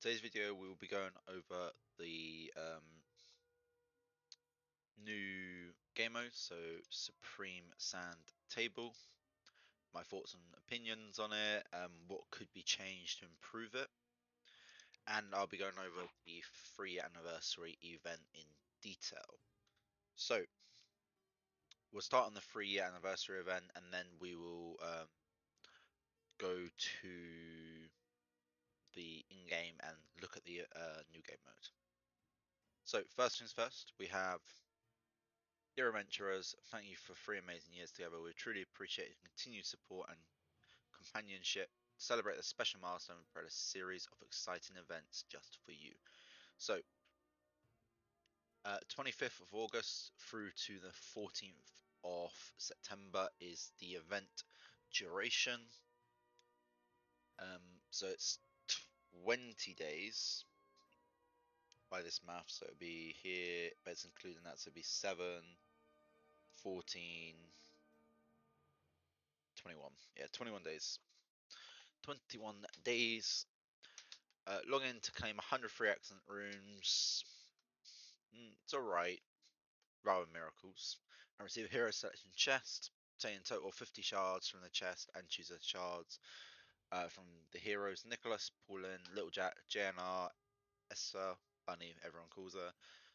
Today's video we will be going over the new game mode, so Supreme Sand Table, my thoughts and opinions on it, what could be changed to improve it, and I'll be going over the 3 anniversary event in detail. So we'll start on the 3 anniversary event, and then we will go to the in-game and look at the new game mode. So first things first, we have Dear adventurers, thank you for 3 amazing years together. We truly appreciate your continued support and companionship. To celebrate the special milestone, we prepared a series of exciting events just for you. So, 25th of August through to the 14th of September is the event duration. So it's 20 days by this math, so it'll be here, but it's including that, so it'll be 7, 14, 21. Yeah, 21 days. 21 days. Log in to claim 103 excellent runes. It's alright. Rather miracles. And receive a hero selection chest. Obtain in total 50 shards from the chest and choose the shards from the heroes Nicholas, Paulin, Little Jack, JNR, Esther, Bunny, everyone calls her,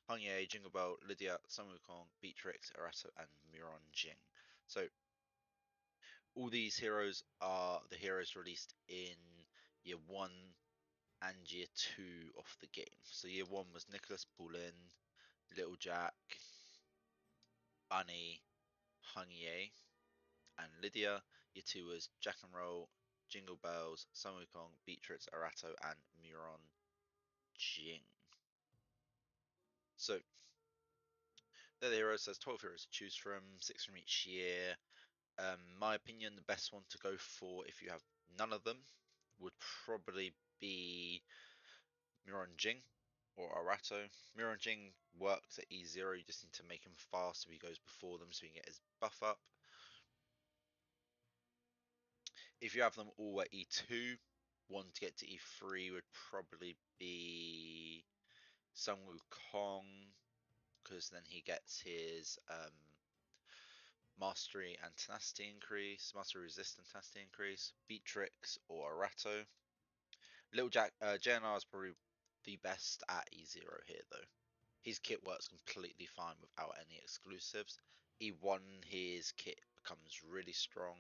Hongye, Jingle Bell, Lydia, Sun Wukong, Beatrix, Arato, and Miron Jing. So all these heroes are the heroes released in year 1 and year 2 of the game. So year 1 was Nicholas, Paulin, Little Jack, Bunny, Hungye, and Lydia. Year 2 was Jack and Roll, Jingle Bells, Sun Wukong, Beatrix, Arato, and Miron Jing. So they're the heroes. There's 12 heroes to choose from, 6 from each year. My opinion, the best one to go for if you have none of them would probably be Miron Jing or Arato. Miron Jing works at E0, you just need to make him fast so he goes before them so he can get his buff up. If you have them all at E2, one to get to E3 would probably be Sun Wukong, because then he gets his mastery and tenacity increase, mastery resistance tenacity increase, Beatrix or Arato. Little Jack, JNR is probably the best at E0 here though. His kit works completely fine without any exclusives. E1 his kit becomes really strong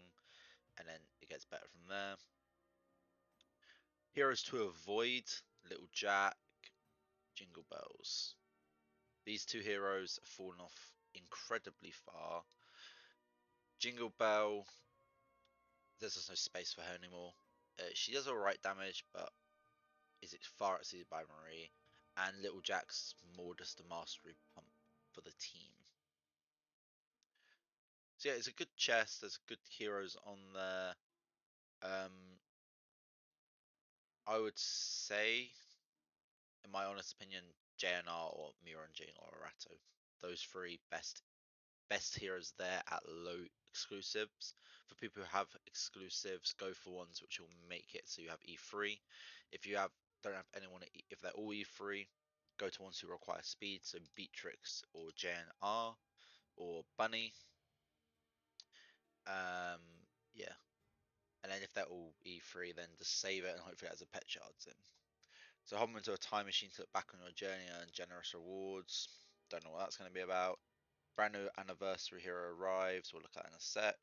and then it gets better from there. Heroes to avoid, Little Jack, Jingle Bells. These two heroes have fallen off incredibly far. Jingle Bell, there's just no space for her anymore. She does alright damage, but is it far exceeded by Marie? And Little Jack's more just a mastery pump for the team. So yeah, it's a good chest. There's good heroes on there. I would say, in my honest opinion, JNR or Miranjing or Arato. Those 3 best heroes there at low exclusives. For people who have exclusives, go for ones which will make it so you have E3. If you don't have anyone, if they're all E3, go to ones who require speed, so Beatrix or JNR or Bunny. Yeah. And then if they're all E3, then just save it and hopefully it has a pet shards in. So hop into a time machine to look back on your journey and generous rewards. Don't know what that's going to be about. Brand new anniversary hero arrives. We'll look at that in a sec.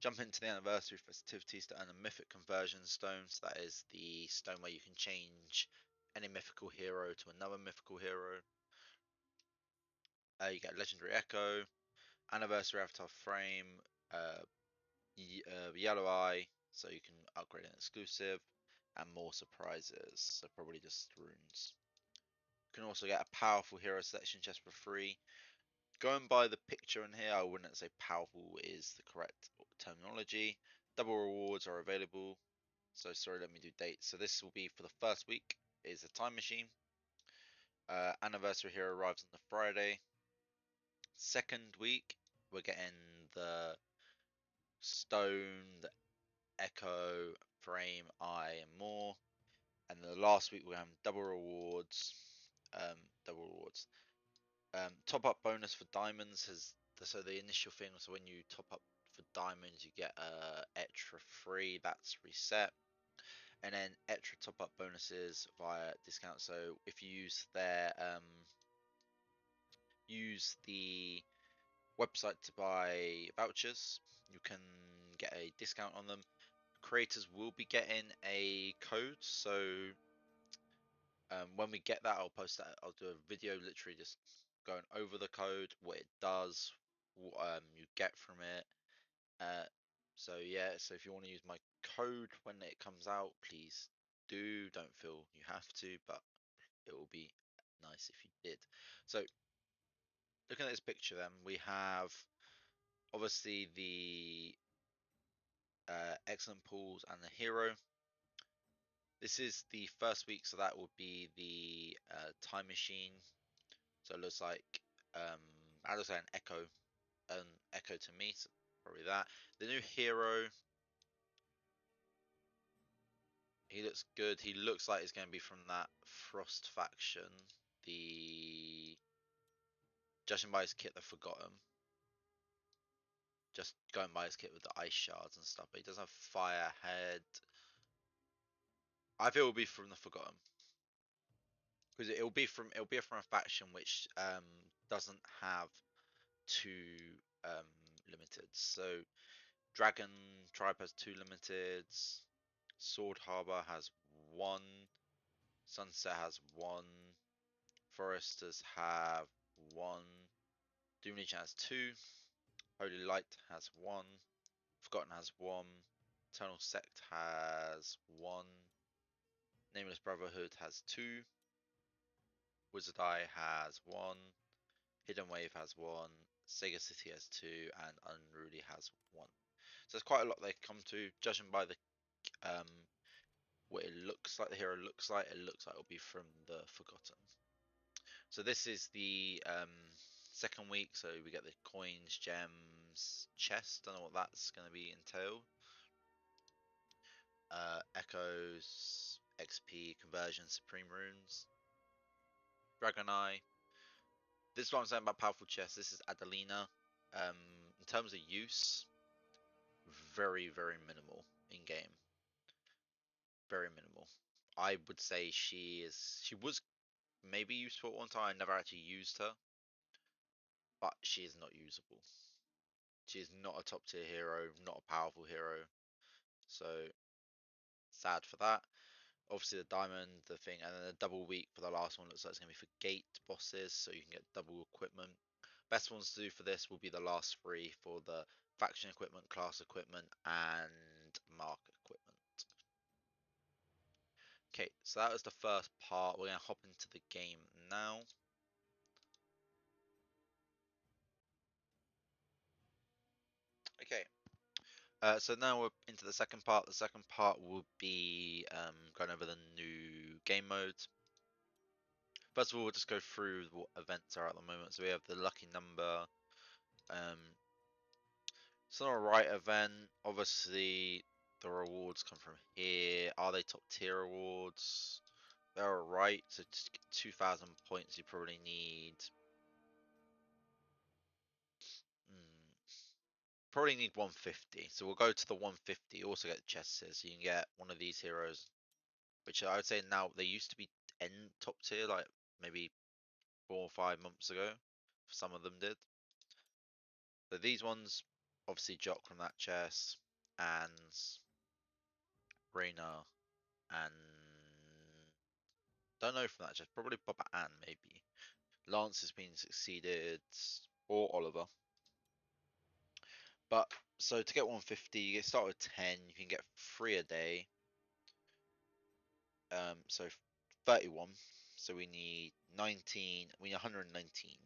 Jump into the anniversary festivities to earn a mythic conversion stone. So that is the stone where you can change any mythical hero to another mythical hero. You get legendary echo, anniversary avatar frame, uh, yellow eye, so you can upgrade an exclusive, and more surprises. So probably just runes. You can also get a powerful hero selection chest for free. Going by the picture in here, I wouldn't say powerful is the correct terminology. Double rewards are available. So sorry, let me do dates. So this will be for the first week is a time machine. Anniversary hero arrives on the Friday. Second week, we're getting the stone, the echo, frame, eye, and more. And the last week we're having double rewards. Double rewards. Top up bonus for diamonds has so the initial thing. So when you top up for diamonds, you get extra free. That's reset. And then extra top up bonuses via discount. So if you use the website to buy vouchers, you can get a discount on them. Creators will be getting a code, so when we get that, I'll post that. I'll do a video literally just going over the code, what it does, what you get from it. So yeah, so if you want to use my code when it comes out, please do. Don't feel you have to, but it will be nice if you did. So looking at this picture, then we have obviously the excellent pools and the hero. This is the first week, so that would be the time machine. So it looks like that looks like an echo to me. So probably that. The new hero, he looks good. He looks like he's going to be from that Frost faction. The judging by his kit, the Forgotten. Just going by his kit with the ice shards and stuff, but he does have fire head. I feel it will be from the Forgotten because it'll be from a faction which doesn't have two limited. So Dragon Tribe has two limiteds. Sword Harbor has one. Sunset has one. Foresters have one. Doom Legion has two. Holy Light has one. Forgotten has one. Eternal Sect has one. Nameless Brotherhood has two. Wizard Eye has one. Hidden Wave has one. Sega City has two, and Unruly has one. So there's quite a lot they come to, judging by the what it looks like. The hero looks like. It looks like it'll be from the Forgotten. So this is the second week. So we get the coins, gems, chest. Don't know what that's going to be entailed. Echoes, XP, conversion, supreme runes, Dragon Eye. This is what I'm saying about powerful chest. This is Adelina. In terms of use, very, very minimal in game. Very minimal. I would say she was maybe useful at one time. I never actually used her, but she is not usable. She is not a top tier hero, not a powerful hero. So sad for that. Obviously the diamond, the thing, and then a double week for the last one looks like it's gonna be for gate bosses, so you can get double equipment. Best ones to do for this will be the last three for the faction equipment, class equipment, and mark equipment. Okay, so that was the first part. We're gonna hop into the game now. Okay, so now we're into the second part. The second part will be going over the new game modes. First of all, we'll just go through what events are at the moment. So we have the lucky number. It's not a right event. Obviously, the rewards come from here. Are they top tier rewards? They're alright. So to get 2,000 points, you probably need. Probably need 150. So we'll go to the 150. Also get chests here. So you can get one of these heroes, which I would say now they used to be end top tier, like maybe 4 or 5 months ago. Some of them did. So these ones, obviously Jock from that chest, and Reyna, and don't know from that chest. Probably Boba Ann, maybe. Lance has been succeeded, or Oliver. But so to get 150, you get start with 10. You can get 3 a day. So 31. So we need 19. We need 119.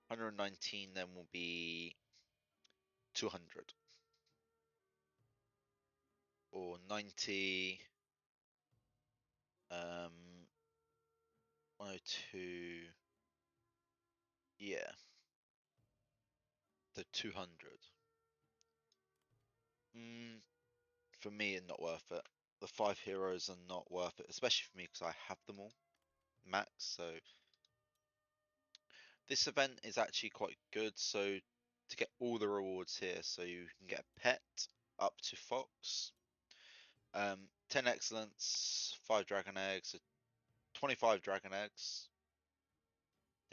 119 then will be 200 or 90. 102. Yeah, the 200. For me, it's not worth it. the 5 heroes are not worth it, especially for me because I have them all max. So this event is actually quite good. So to get all the rewards here, so you can get a pet up to Fox, 10 excellence, 5 dragon eggs, 25 dragon eggs,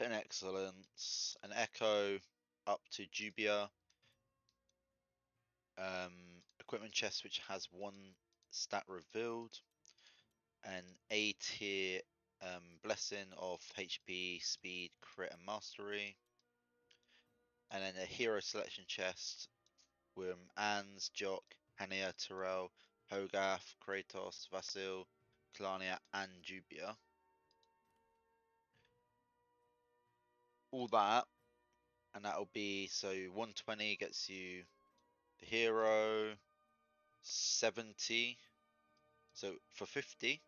10 excellence, an echo up to Jubia, equipment chest which has 1 stat revealed, an A tier blessing of HP, speed, crit, and mastery, and then a hero selection chest with Ans, Jock, Hania, Terrell, Hogarth, Kratos, Vasil, Kalania, and Jubia. All that, and that'll be so 120 gets you the hero, 70. So for 50,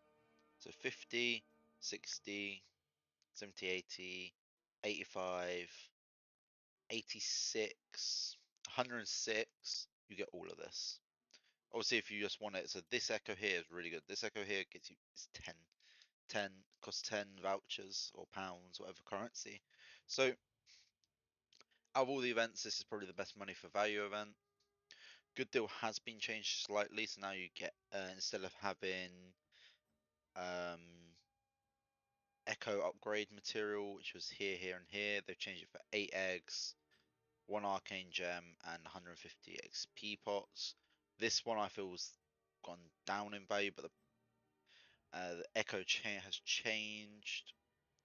so 50, 60, 70, 80, 85, 86, 106, you get all of this. Obviously, if you just want it, so this echo here is really good. This echo here gets you, it's 10. 10 costs 10 vouchers or pounds, whatever currency. So, out of all the events, this is probably the best money for value event. Good Deal has been changed slightly, so now you get, instead of having um, Echo upgrade material, which was here, here, and here, they've changed it for 8 eggs, 1 arcane gem, and 150 XP pots. This one I feel has gone down in value, but the Echo chain has changed.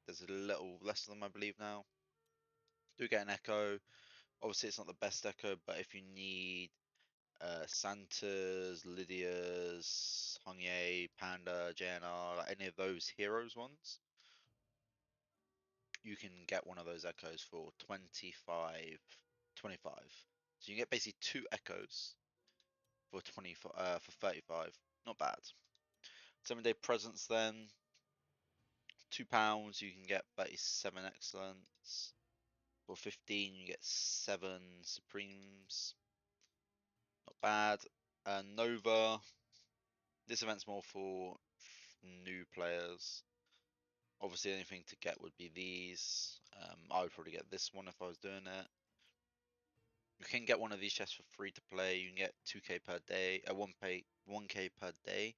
There's a little less of them, I believe, now. Do get an Echo. Obviously, it's not the best Echo, but if you need Santa's, Lydia's, Hongye, Panda, JNR, like any of those heroes ones, you can get one of those echoes for 25. So you get basically 2 echoes for 25 for 35. Not bad. 7-day presents then. £2 you can get 37 excellence. For 15 you get 7 supremes. Not bad. Nova. This event's more for new players. Obviously, anything to get would be these. I would probably get this one if I was doing it. You can get one of these chests for free to play. You can get 2k per day, 1k per day.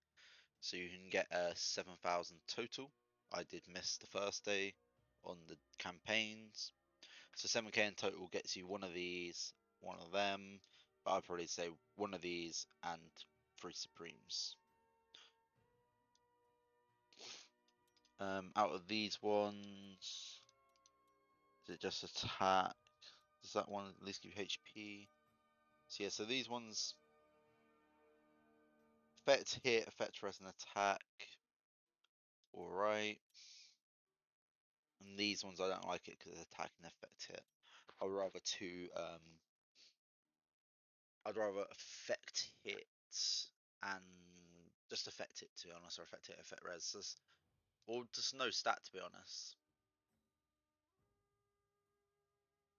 So you can get 7,000 total. I did miss the first day on the campaigns. So 7k in total gets you one of these, one of them. But I'd probably say one of these and 3 Supremes. Out of these ones, is it just attack? Does that one at least give you HP? So yeah, so these ones effect hit, effect res and attack. Alright. And these ones I don't like it because attack and effect hit. I'd rather I'd rather effect hit and just affect it, to be honest, or affect hit, effect res. Or just no stat, to be honest.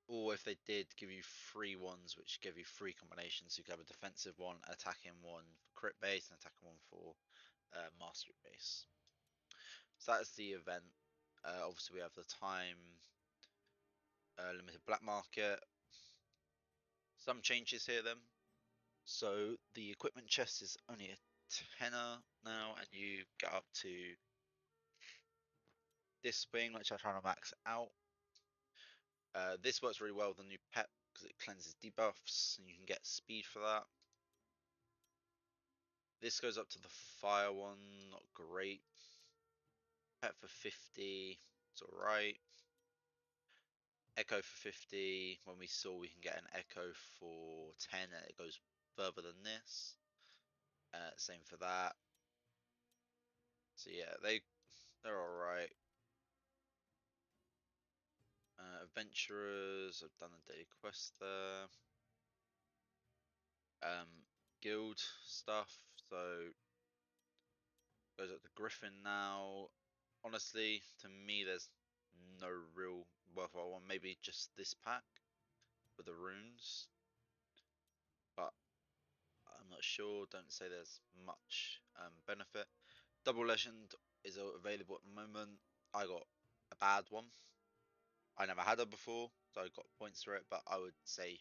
Or if they did give you 3 ones, which give you 3 combinations, you could have a defensive one, attacking one for crit base, and attacking one for mastery base. So that is the event. Obviously, we have the time limited black market. Some changes here then. So the equipment chest is only a tenner now, and you get up to this thing, which I'm trying to max out. This works really well with the new pet because it cleanses debuffs, and you can get speed for that. This goes up to the fire one, not great. Pet for 50, it's alright. Echo for 50, when we saw we can get an Echo for 10 and it goes further than this. Same for that. So yeah, they're alright. Adventurers, I've done a daily quest there. Guild stuff, so goes up to Griffin now. Honestly, to me, there's no real worthwhile one. Maybe just this pack with the runes, but not sure. Don't say there's much benefit. Double Legend is available at the moment. I got a bad one. I never had her before, so I got points for it, but I would say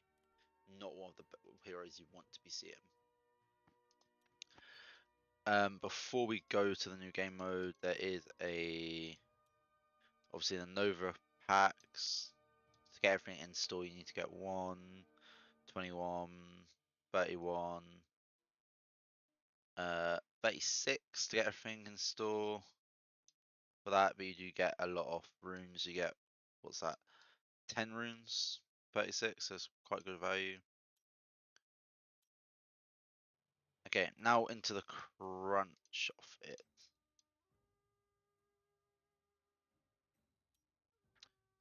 not one of the heroes you want to be seeing. Before we go to the new game mode, there is obviously the Nova packs. To get everything in store, you need to get 1, 21, 31, 36 to get everything in store for that, but you do get a lot of runes. You get, what's that, 10 runes, 36, so it's quite good value. Okay, now into the crunch of it.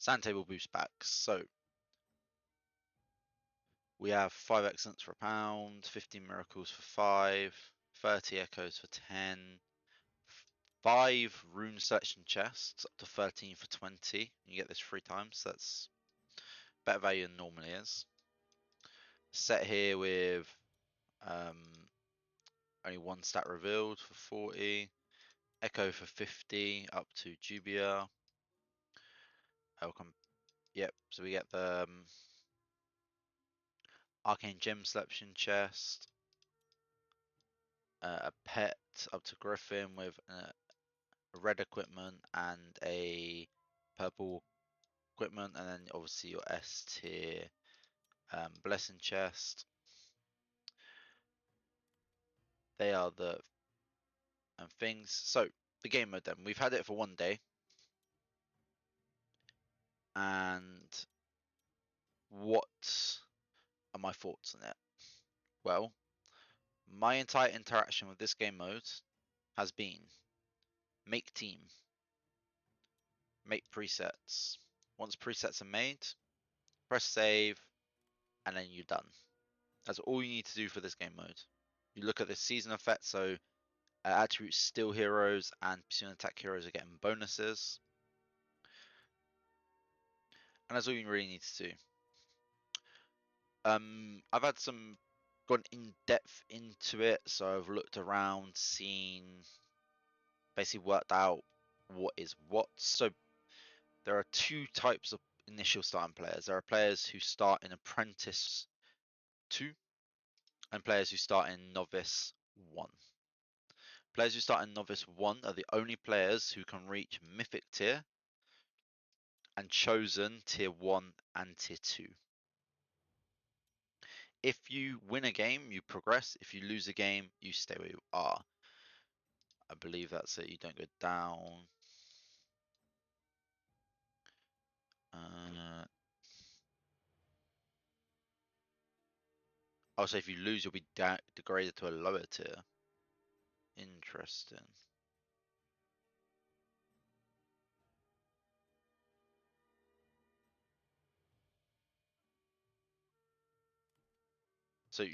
Sand table boost packs. So we have 5 excellence for £1, 15 miracles for 5, 30 echoes for 10, 5 rune selection chests up to 13 for 20. You get this 3 times, so that's better value than normally is. Set here with only 1 stat revealed for 40, echo for 50 up to Jubia. Yep, so we get the arcane gem selection chest, a pet up to Griffin with red equipment and a purple equipment, and then obviously your S tier blessing chest. They are the things. So the game mode then, we've had it for 1 day, and what are my thoughts on it? Well, my entire interaction with this game mode has been make team, make presets. Once presets are made, press save, and then you're done. That's all you need to do for this game mode. You look at the season effect, so attribute steal heroes and pursuing attack heroes are getting bonuses. And that's all you really need to do. I've had gone in depth into it, so I've looked around, seen, basically worked out what is what. So there are 2 types of initial starting players. There are players who start in Apprentice 2 and players who start in Novice 1. Players who start in Novice 1 are the only players who can reach Mythic tier and Chosen tier 1 and tier 2. If you win a game, you progress. If you lose a game, you stay where you are. I believe that's it. You don't go down. Also, if you lose, you'll be degraded to a lower tier. Interesting. So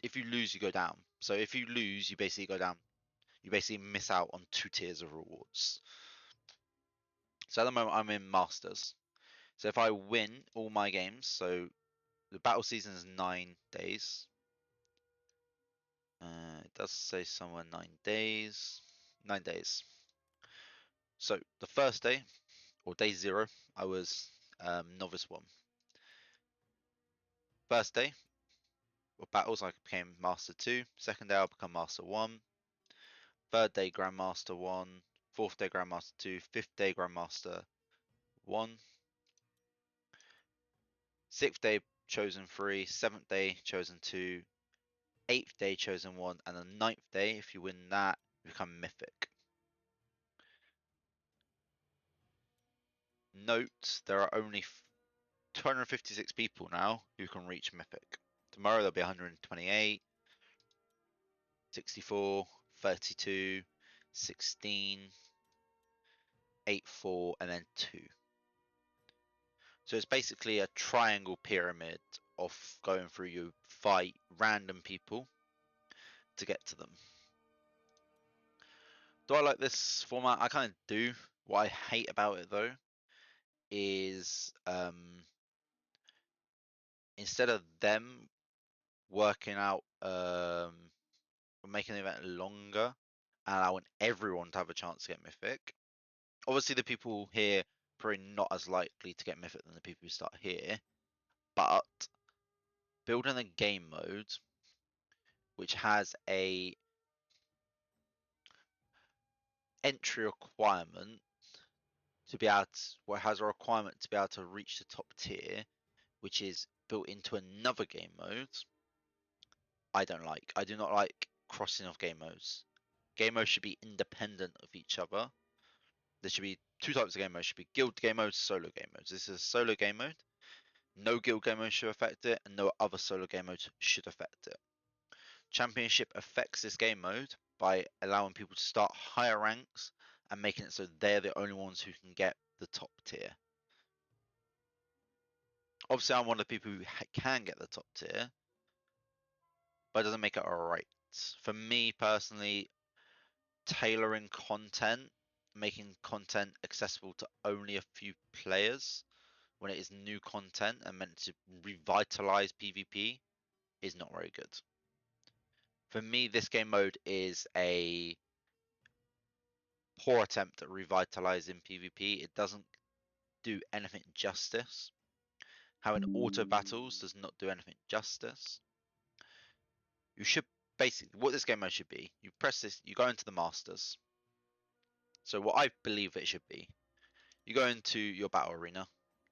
if you lose, you go down. So if you lose, you basically go down. You basically miss out on 2 tiers of rewards. So at the moment, I'm in Masters. So if I win all my games, so the battle season is 9 days. It does say somewhere 9 days. 9 days. So the first day, or day 0, I was Novice 1. First day of battles, I became Master 2. Second day, I'll become Master 1. Third day, Grandmaster 1. Fourth day, Grandmaster 2. Fifth day, Grandmaster 1. Sixth day, Chosen 3. Seventh day, Chosen 2. Eighth day, Chosen 1. And the ninth day, if you win that, you become Mythic. Note, there are only 256 people now who can reach Mythic. Tomorrow there'll be 128, 64, 32, 16, 8, 4, and then 2. So it's basically a triangle pyramid of going through. You fight random people to get to them. Do I like this format? I kind of do. What I hate about it though is instead of them working out or making the event longer and allowing everyone to have a chance to get Mythic. Obviously, the people here probably not as likely to get Mythic than the people who start here, but building a game mode which has a entry requirement to be able to, well, has a requirement to be able to reach the top tier, which is built into another game mode, I don't like. I do not like crossing off game modes. Game modes should be independent of each other. There should be two types of game modes. Should be guild game modes, solo game modes. This is a solo game mode. No guild game mode should affect it, and no other solo game modes should affect it. Championship affects this game mode by allowing people to start higher ranks and making it so they're the only ones who can get the top tier. Obviously, I'm one of the people who can get the top tier, but it doesn't make it alright. For me personally, tailoring content, making content accessible to only a few players when it is new content and meant to revitalize PvP is not very good. For me, this game mode is a poor attempt at revitalizing PvP. It doesn't do anything justice. Having auto battles does not do anything justice. You should basically, what this game mode should be, you press this, you go into the Masters. So what I believe it should be, you go into your battle arena,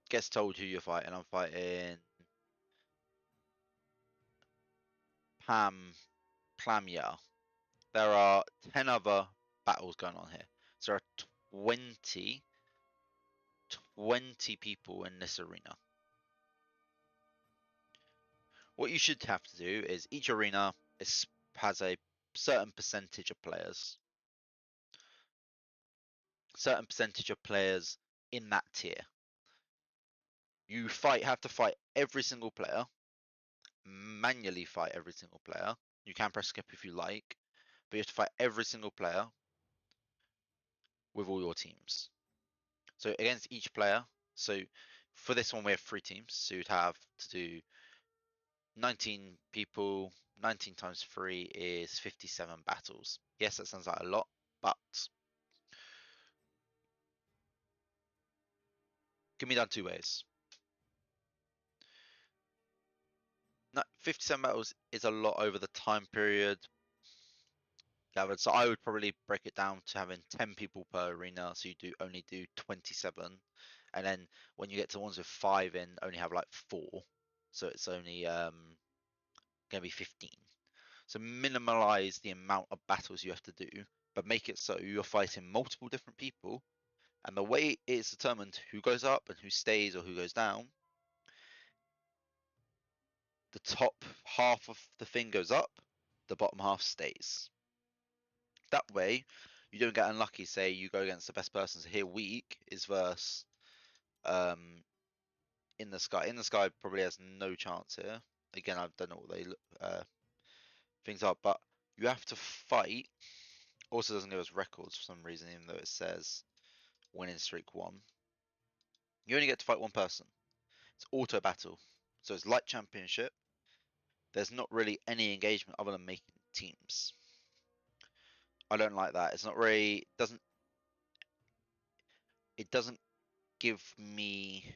gets told who you're fighting. I'm fighting Plamia. There are 10 other battles going on here. So there are 20 people in this arena. What you should have to do is each arena has a certain percentage of players. Certain percentage of players in that tier. You have to fight every single player, manually fight every single player. You can press skip if you like, but you have to fight every single player with all your teams. So against each player, so for this one we have 3 teams, so you'd have to do 19 people, 19 times 3 is 57 battles. Yes, that sounds like a lot, but can be done 2 ways. 57 battles is a lot over the time period gathered, so I would probably break it down to having 10 people per arena, so you only do 27, and then when you get to ones with 5 in, only have like 4, so it's only gonna be 15. So minimalize the amount of battles you have to do, but make it so you're fighting multiple different people, and the way it's determined who goes up and who stays or who goes down, the top half of the thing goes up, the bottom half stays. That way, you don't get unlucky. Say you go against the best person. So here, weak is versus in the sky. In the sky probably has no chance here. Again, I don't know what they things are, but you have to fight. Also, doesn't give us records for some reason, even though it says winning streak 1. You only get to fight one person. It's auto battle, so it's like championship. There's not really any engagement other than making teams. I don't like that. It's not really it doesn't give me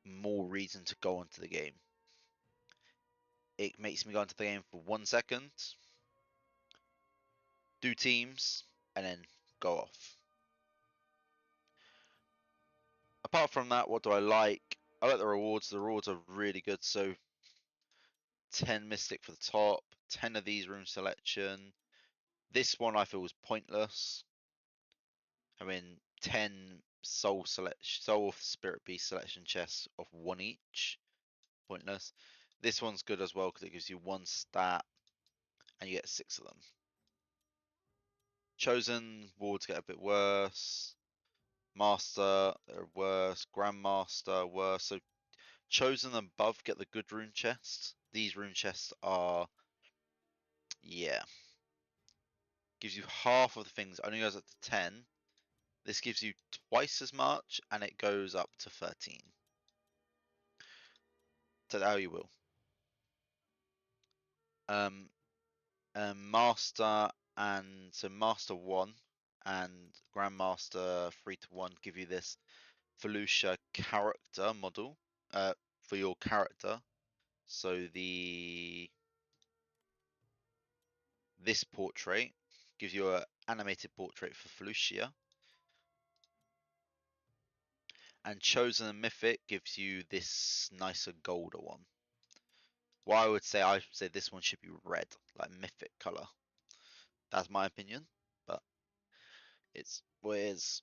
more reason to go onto the game. It makes me go into the game for 1 second, do teams, and then go off. Apart from that, what do I like? I like the rewards. The rewards are really good. So 10 Mystic for the top, 10 of these room selection. This one I feel was pointless. I mean, 10 soul spirit beast selection chests of 1 each. Pointless. This one's good as well because it gives you 1 stat and you get 6 of them. Chosen wards get a bit worse. Master, they're worse. Grandmaster, worse. So chosen and above get the good rune chests. These rune chests are, yeah. Gives you half of the things, only goes up to 10. This gives you twice as much and it goes up to 13. So how you will. Master and so Master 1 and Grandmaster 3 to 1 give you this Felucia character model for your character. So this portrait gives you an animated portrait for Felucia, and Chosen and Mythic gives you this nicer golder one. Well, I would say this one should be red, like Mythic color. That's my opinion, but it's what it is.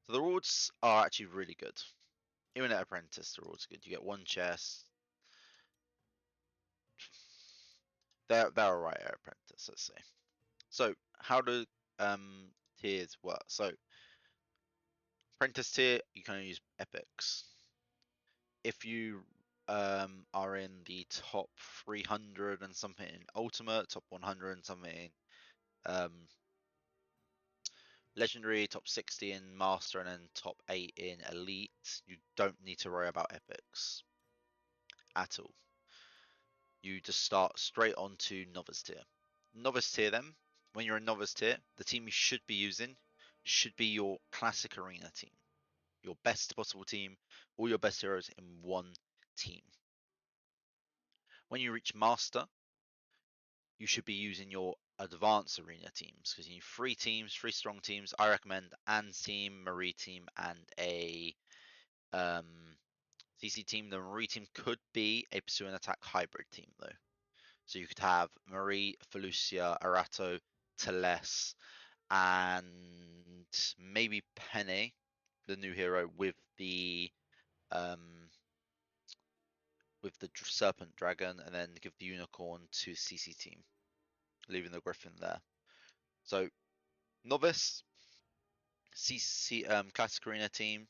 So the rewards are actually really good. Even at Apprentice, the rewards are good. You get one chest. They're alright at Apprentice, let's say. So how do tiers work? So Apprentice tier, you can only use epics. If you are in the top 300 and something in Ultimate, top 100 and something in Legendary, top 60 in Master, and then top 8 in Elite, you don't need to worry about epics at all. You just start straight on to Novice tier. Novice tier then, when you're in Novice tier, the team you should be using should be your Classic Arena team. Your best possible team, all your best heroes in one team. When you reach Master, you should be using your Advanced Arena teams because you need 3 teams, 3 strong teams. I recommend Anne's team, Marie team, and a CC team. The Marie team could be a Pursue and Attack hybrid team though. So you could have Marie, Felucia, Arato, Teles, and maybe Penne, the new hero, with the Serpent Dragon, and then give the Unicorn to CC team, leaving the Griffin there. So Novice, CC Classic Arena team,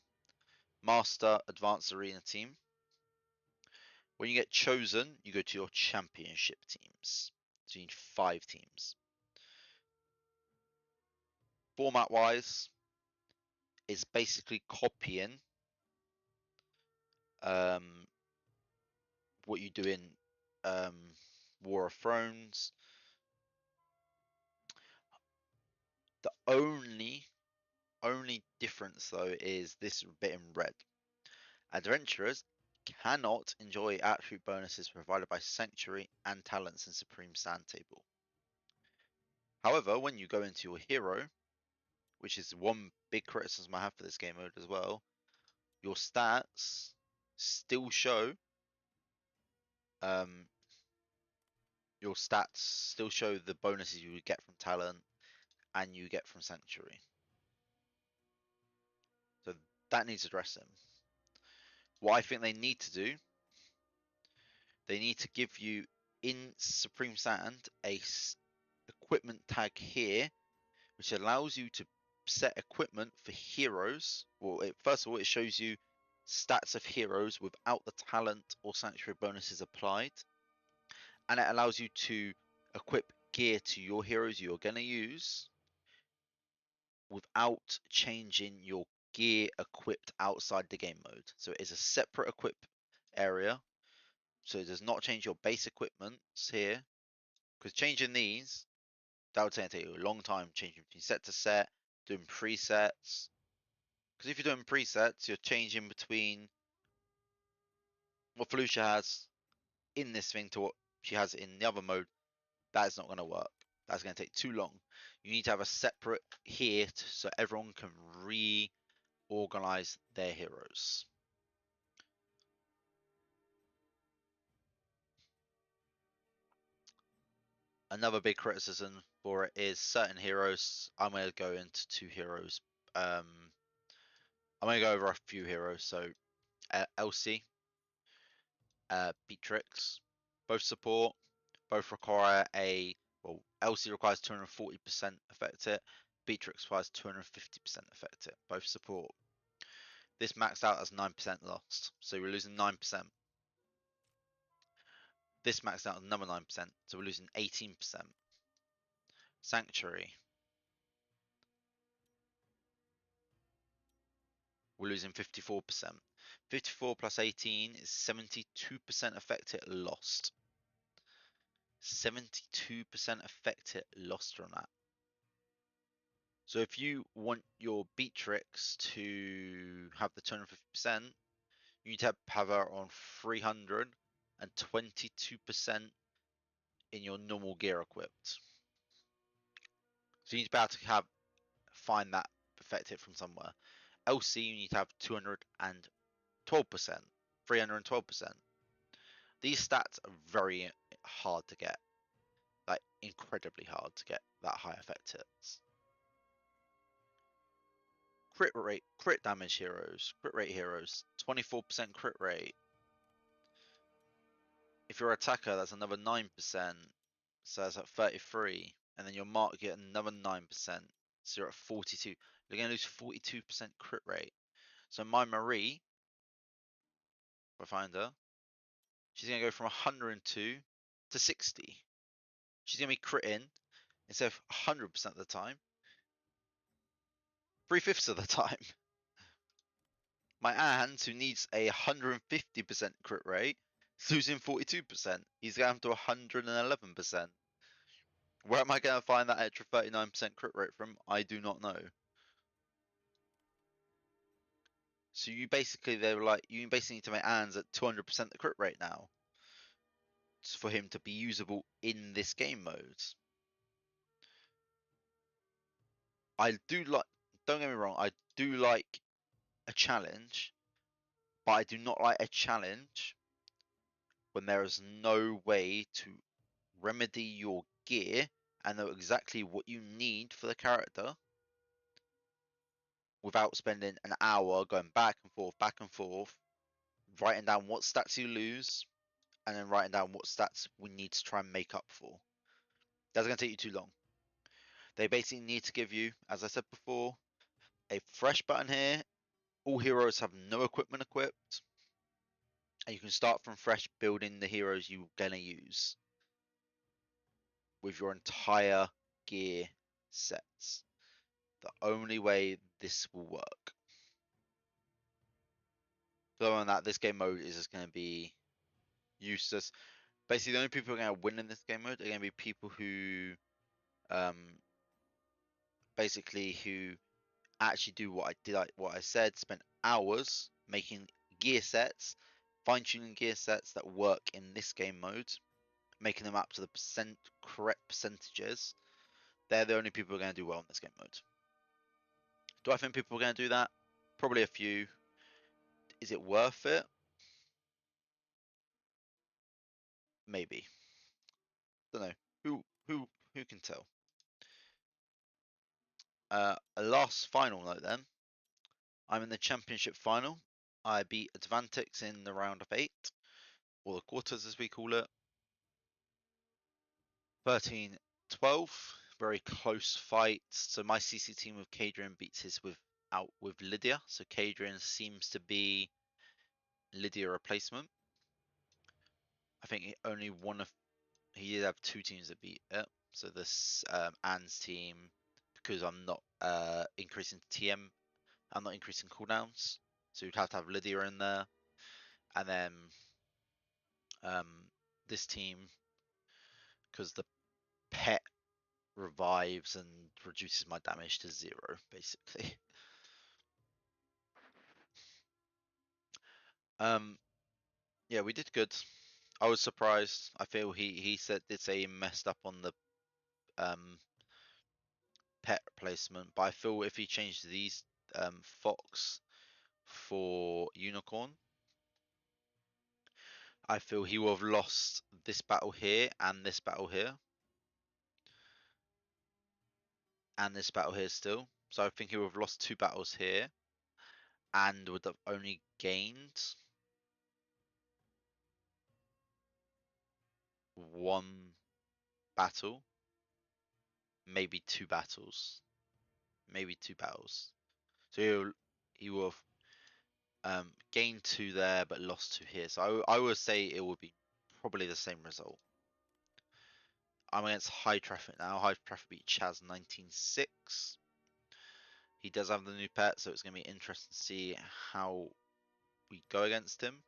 Master, Advanced Arena team. When you get chosen, you go to your championship teams. So you need 5 teams. Format wise, it's basically copying what you do in War of Thrones. The only difference though is this bit in red. Adventurers cannot enjoy attribute bonuses provided by Sanctuary and talents in Supreme Sand Table. However, when you go into your hero, which is one big criticism I have for this game mode as well, your stats still show the bonuses you would get from talent and you get from Sanctuary. So that needs addressing. What I think they need to do, they need to give you in Supreme Sand a equipment tag here, which allows you to set equipment for heroes. Well, first of all, it shows you stats of heroes without the talent or Sanctuary bonuses applied, and it allows you to equip gear to your heroes you're going to use without changing your gear equipped outside the game mode. So it is a separate equip area. So it does not change your base equipments here. Because changing these, that would take you a long time changing between set to set, doing presets. Because if you're doing presets, you're changing between what Felucia has in this thing to what she has in the other mode. That is not going to work. That's going to take too long. You need to have a separate here so everyone can reorganize their heroes. Another big criticism for it is certain heroes. I'm going to go into 2 heroes. I'm going to go over a few heroes. So Elsie, Beatrix, both support, both require well, Elsie requires 240% affect it, Beatrix requires 250% affect it, both support. This maxed out as 9% lost, so we're losing 9%. This maxed out as another 9%, so we're losing 18%. Sanctuary, we're losing 54%. 54 plus 18 is 72% affect it lost. 72% affect hit lost on that. So if you want your Beatrix to have the 250%, you need to have her on 322% in your normal gear equipped. So you need to be able to find that effect hit from somewhere. LC you need to have 212%, 312%. These stats are very hard to get, like incredibly hard to get that high effect hits. Crit damage heroes, crit rate heroes, 24% crit rate. If you're an attacker, that's another 9%, so that's at 33, and then your mark get another 9%, so you're at 42. You're going to lose 42% crit rate. So my Marie, if I find her, she's going to go from 102 to 60. She's going to be critting instead of 100% of the time, 3/5 of the time. My Ans, who needs a 150% crit rate, is losing 42%. He's going to 111%. Where am I going to find that extra 39% crit rate from? I do not know. So you basically need to make Ans at 200% the crit rate now for him to be usable in this game mode. Don't get me wrong, I do like a challenge, but I do not like a challenge when there is no way to remedy your gear and know exactly what you need for the character without spending an hour going back and forth, writing down what stats you lose, and then writing down what stats we need to try and make up for. That's going to take you too long. They basically need to give you, as I said before, a fresh button here. All heroes have no equipment equipped, and you can start from fresh building the heroes you're going to use with your entire gear sets. The only way this will work. Other than that, this game mode is just going to be useless. Basically, the only people who are going to win in this game mode are going to be people who, who actually do what I said, spent hours making gear sets, fine-tuning gear sets that work in this game mode, making them up to the correct percentages. They're the only people who are going to do well in this game mode. Do I think people are going to do that? Probably a few. Is it worth it? Maybe. Don't know. Who can tell? A last final note then. I'm in the championship final. I beat Advantix in the round of 8, or the quarters as we call it. 13-12, very close fight. So my CC team with Kadrian beats his with Lydia. So Kadrian seems to be Lydia replacement. I think he did have 2 teams that beat it. So this Anne's team, because I'm not increasing TM, I'm not increasing cooldowns. So you'd have to have Lydia in there. And then this team, because the pet revives and reduces my damage to 0, basically. Yeah, we did good. I was surprised. I feel he did say he messed up on the pet replacement, but I feel if he changed these Fox for Unicorn, I feel he will have lost this battle here and this battle here. And this battle here still. So I think he would have lost 2 battles here and would have only gained 1 battle, maybe 2 battles, maybe 2 battles. So he will have gained 2 there but lost 2 here. So I would say it would be probably the same result. I'm against High Traffic now. High Traffic beat Chaz 19-6. He does have the new pet, so it's going to be interesting to see how we go against him.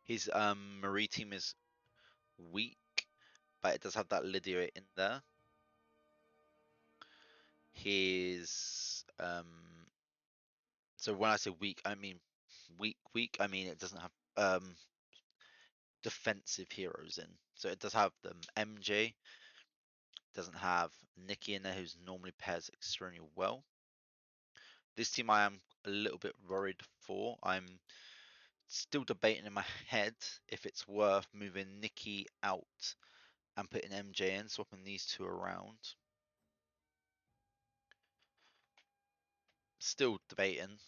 His Marie team is weak but it does have that Lydia in there. His so when I say weak, I mean weak. I mean it doesn't have defensive heroes in. So it does have them MJ, doesn't have Nikki in there, who's normally pairs extremely well. This team I am a little bit worried for. I'm still debating in my head if it's worth moving Nikki out and putting MJ in, swapping these two around. Still debating,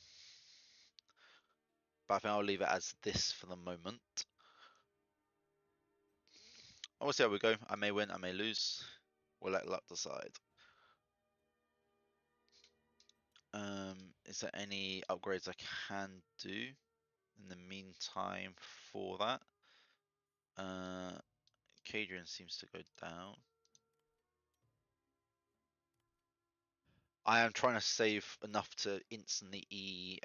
but I think I'll leave it as this for the moment. I will see how we go. I may win, I may lose. We'll let luck decide. Is there any upgrades I can do in the meantime for that? Cadrian seems to go down. I am trying to save enough to instantly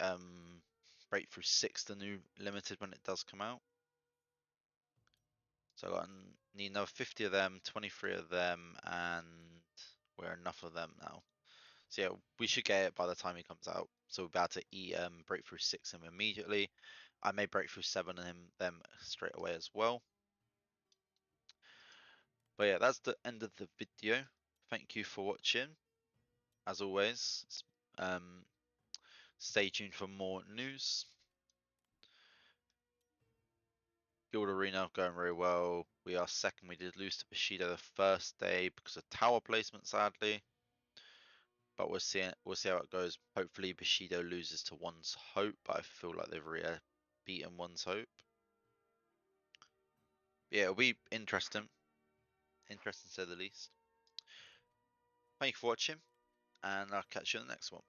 break through 6, the new limited, when it does come out. So I need another 50 of them, 23 of them, and we're enough of them now. So yeah, we should get it by the time he comes out. So we'll be able to break through 6 him immediately. I may break through 7 of them straight away as well. But yeah, that's the end of the video. Thank you for watching. As always, stay tuned for more news. Guild Arena going very well. We are second. We did lose to Bushido the first day because of tower placement, sadly. But we'll see how it goes. Hopefully Bushido loses to One's Hope, but I feel like they've really beaten One's Hope. Yeah, it'll be interesting. Interesting to say the least. Thank you for watching, and I'll catch you in the next one.